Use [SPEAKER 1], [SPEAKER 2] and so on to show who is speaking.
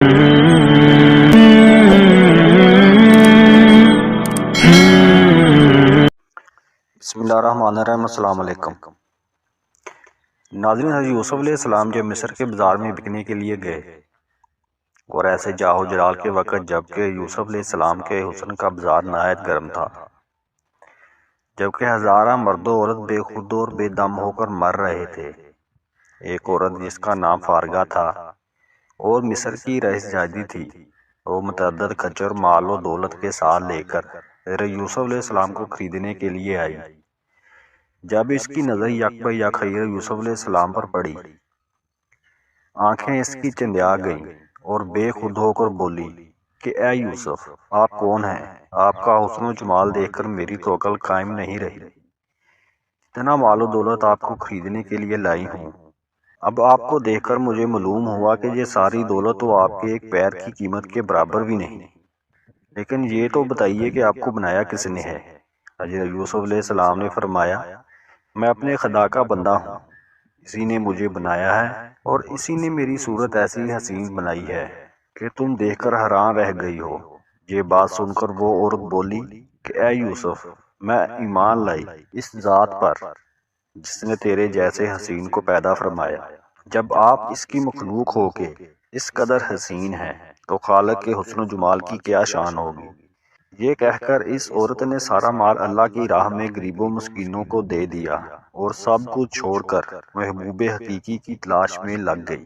[SPEAKER 1] بسم اللہ الرحمن الرحیم۔ السلام علیکم ناظرین، حضرت یوسف علیہ السلام جب مصر کے بازار میں بکنے کے لیے گئے اور ایسے جاہو جلال کے وقت جبکہ یوسف علیہ السلام کے حسن کا بازار نہایت گرم تھا، جبکہ ہزارہ مرد و عورت بے خود اور بے دم ہو کر مر رہے تھے۔ ایک عورت جس کا نام فارغہ تھا اور مصر کی رئیس جادی تھی، وہ متعدد کچر مال و دولت کے ساتھ لے کر حضرت یوسف علیہ السلام کو خریدنے کے لیے آئی۔ جب اس کی نظر یک بہ یک حضرت یوسف علیہ السلام پر پڑی، آنکھیں اس کی چندیا گئیں اور بے خود ہو کر بولی کہ اے یوسف، آپ کون ہیں؟ آپ کا حسن و جمال دیکھ کر میری تو عقل قائم نہیں رہی، اتنا مال و دولت آپ کو خریدنے کے لیے لائی ہوں۔ اب آپ کو دیکھ کر مجھے معلوم ہوا کہ یہ ساری دولت تو آپ کے ایک پیر کی قیمت کے برابر بھی نہیں، لیکن یہ تو بتائیے کہ آپ کو بنایا کس نے ہے؟ حضرت یوسف علیہ السلام نے فرمایا، میں اپنے خدا کا بندہ ہوں، اسی نے مجھے بنایا ہے اور اسی نے میری صورت ایسی حسین بنائی ہے کہ تم دیکھ کر حیران رہ گئی ہو۔ یہ بات سن کر وہ عورت بولی کہ اے یوسف، میں ایمان لائی اس ذات پر جس نے تیرے جیسے حسین کو پیدا فرمایا۔ جب آپ اس کی مخلوق ہو کے اس قدر حسین ہیں تو خالق کے حسن و جمال کی کیا شان ہوگی؟ یہ کہہ کر اس عورت نے سارا مال اللہ کی راہ میں غریبوں مسکینوں کو دے دیا اور سب کچھ چھوڑ کر محبوب حقیقی کی تلاش میں لگ گئی۔